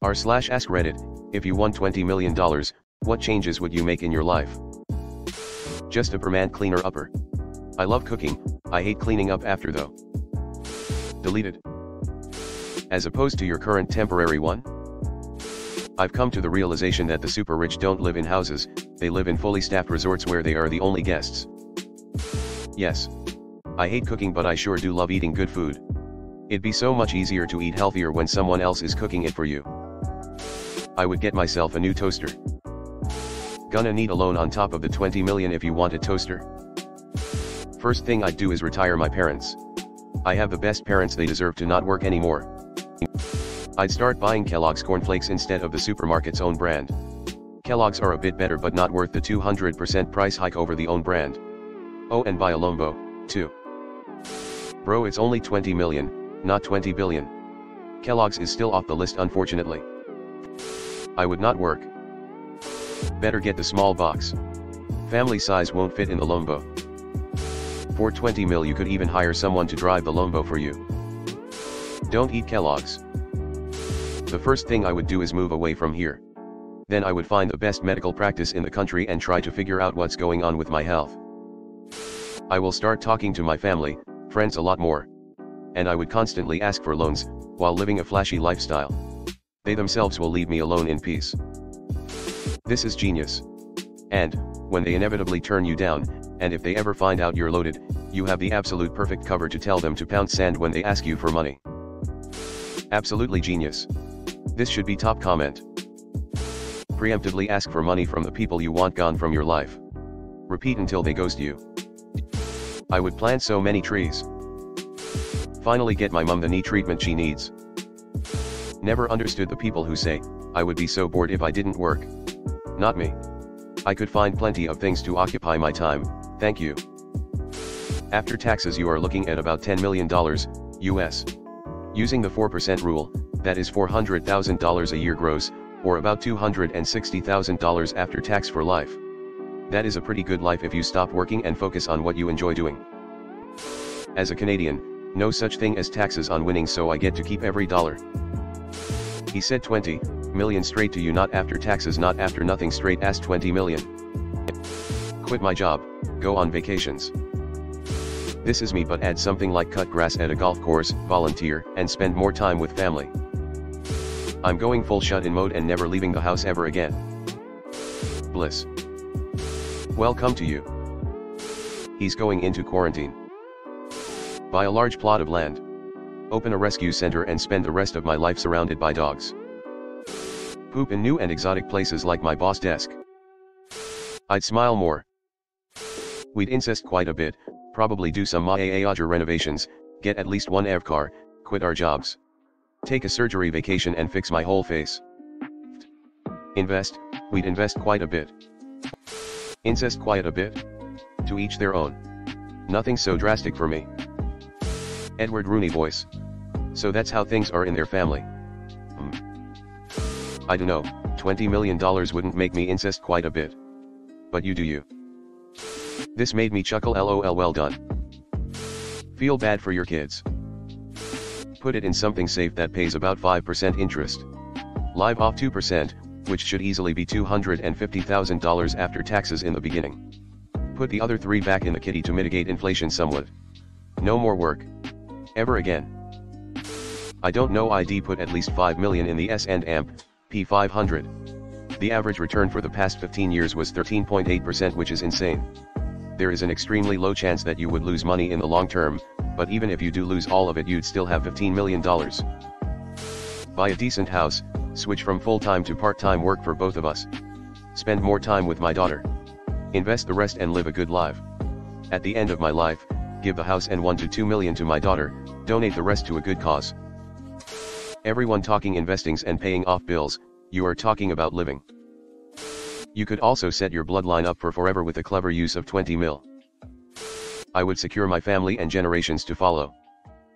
r/AskReddit, if you won $20 million, what changes would you make in your life? Just a permanent cleaner upper. I love cooking, I hate cleaning up after though. Deleted. As opposed to your current temporary one? I've come to the realization that the super rich don't live in houses, they live in fully staffed resorts where they are the only guests. Yes. I hate cooking, but I sure do love eating good food. It'd be so much easier to eat healthier when someone else is cooking it for you. I would get myself a new toaster. Gonna need a loan on top of the 20 million if you want a toaster. First thing I'd do is retire my parents. I have the best parents, they deserve to not work anymore. I'd start buying Kellogg's cornflakes instead of the supermarket's own brand. Kellogg's are a bit better but not worth the 200% price hike over the own brand. Oh, and buy a Lombo, too. Bro, it's only 20 million, not 20 billion. Kellogg's is still off the list, unfortunately. I would not work. Better get the small box. Family size won't fit in the Lombo. For 20 mil you could even hire someone to drive the Lombo for you. Don't eat Kellogg's. The first thing I would do is move away from here. Then I would find the best medical practice in the country and try to figure out what's going on with my health. I will start talking to my family, friends a lot more. And I would constantly ask for loans, while living a flashy lifestyle. They themselves will leave me alone in peace. This is genius. And, when they inevitably turn you down, and if they ever find out you're loaded, you have the absolute perfect cover to tell them to pound sand when they ask you for money. Absolutely genius. This should be top comment. Preemptively ask for money from the people you want gone from your life. Repeat until they ghost you. I would plant so many trees. Finally get my mom the knee treatment she needs. Never understood the people who say, I would be so bored if I didn't work. Not me. I could find plenty of things to occupy my time, thank you. After taxes you are looking at about $10 million, US. Using the 4% rule, that is $400,000 a year gross, or about $260,000 after tax for life. That is a pretty good life if you stop working and focus on what you enjoy doing. As a Canadian, no such thing as taxes on winnings, so I get to keep every dollar. He said 20 million straight to you, not after taxes, not after nothing, straight ass 20 million. Quit my job, go on vacations. This is me, but add something like cut grass at a golf course, volunteer, and spend more time with family. I'm going full shut-in mode and never leaving the house ever again. Bliss. Welcome to you. He's going into quarantine. Buy a large plot of land. Open a rescue center and spend the rest of my life surrounded by dogs. Poop in new and exotic places like my boss desk. I'd smile more. We'd incest quite a bit, probably do some major renovations, get at least one EV car, quit our jobs. Take a surgery vacation and fix my whole face. Invest, we'd invest quite a bit. Incest quite a bit? To each their own. Nothing so drastic for me. Edward Rooney voice. So that's how things are in their family. I dunno, $20 million wouldn't make me incest quite a bit. But you do you. This made me chuckle, lol, well done. Feel bad for your kids. Put it in something safe that pays about 5% interest. Live off 2%, which should easily be $250,000 after taxes in the beginning. Put the other 3 back in the kitty to mitigate inflation somewhat. No more work. Ever again. I don't know, I'd put at least 5 million in the S&P 500. The average return for the past 15 years was 13.8%, which is insane. There is an extremely low chance that you would lose money in the long term, but even if you do lose all of it, you'd still have $15 million. Buy a decent house, switch from full-time to part-time work for both of us. Spend more time with my daughter. Invest the rest and live a good life. At the end of my life, give the house and $1 to $2 million to my daughter, donate the rest to a good cause. Everyone talking investings and paying off bills, you are talking about living. You could also set your bloodline up for forever with a clever use of 20 mil. I would secure my family and generations to follow.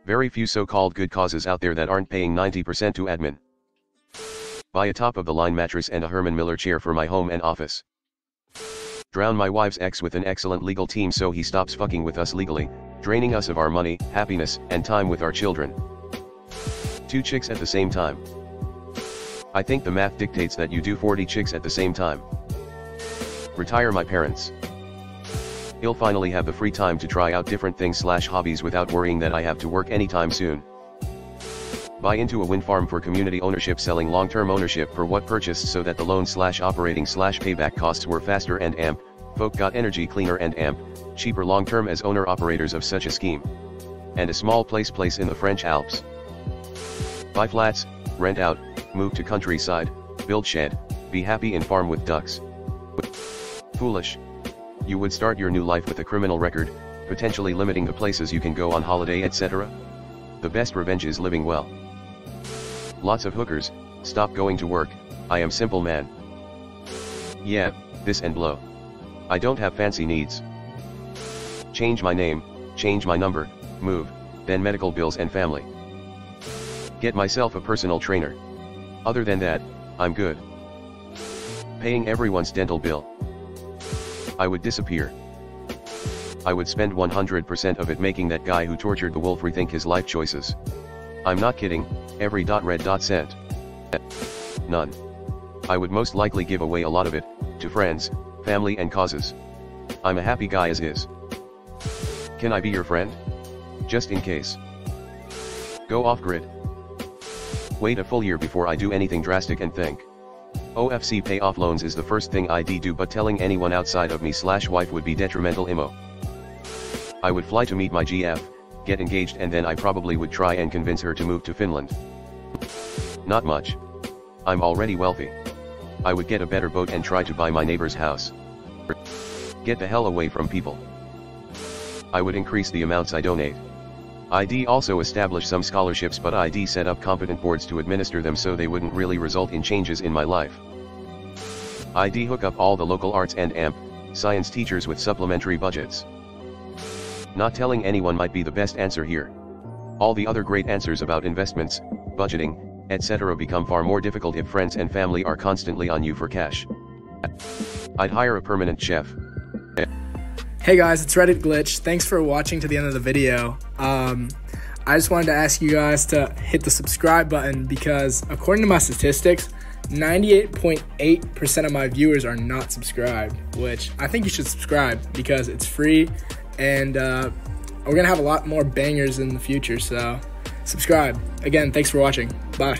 Very few so-called good causes out there that aren't paying 90% to admin. Buy a top-of-the-line mattress and a Herman Miller chair for my home and office. Drown my wife's ex with an excellent legal team so he stops fucking with us legally, draining us of our money, happiness, and time with our children. 2 chicks at the same time. I think the math dictates that you do 40 chicks at the same time. Retire my parents. You'll finally have the free time to try out different things/hobbies without worrying that I have to work anytime soon. Buy into a wind farm for community ownership, selling long-term ownership for what purchased so that the loan/operating/payback costs were faster and AMP, folk got energy cleaner and AMP, cheaper long-term as owner-operators of such a scheme. And a small place in the French Alps. Buy flats, rent out, move to countryside, build shed, be happy in farm with ducks. Foolish. You would start your new life with a criminal record, potentially limiting the places you can go on holiday, etc. The best revenge is living well. Lots of hookers, stop going to work, I am simple man. Yeah, this and blow. I don't have fancy needs. Change my name, change my number, move, then medical bills and family. Get myself a personal trainer. Other than that, I'm good. Paying everyone's dental bill. I would disappear. I would spend 100% of it making that guy who tortured the wolf rethink his life choices. I'm not kidding, every red cent. None. I would most likely give away a lot of it, to friends, family and causes. I'm a happy guy as is. Can I be your friend? Just in case. Go off grid. Wait a full year before I do anything drastic and think. OFC pay off loans is the first thing I'd do, but telling anyone outside of me/wife would be detrimental immo. I would fly to meet my GF, get engaged, and then I probably would try and convince her to move to Finland. Not much. I'm already wealthy. I would get a better boat and try to buy my neighbor's house. Get the hell away from people. I would increase the amounts I donate. I'd also establish some scholarships, but I'd set up competent boards to administer them so they wouldn't really result in changes in my life. I'd hook up all the local arts and AMP, science teachers with supplementary budgets. Not telling anyone might be the best answer here. All the other great answers about investments, budgeting, etc. become far more difficult if friends and family are constantly on you for cash. I'd hire a permanent chef. Hey guys, it's Reddit Glitch. Thanks for watching to the end of the video. I just wanted to ask you guys to hit the subscribe button because according to my statistics, 98.8% of my viewers are not subscribed, which I think you should subscribe because it's free and we're going to have a lot more bangers in the future, so subscribe. Again, thanks for watching. Bye.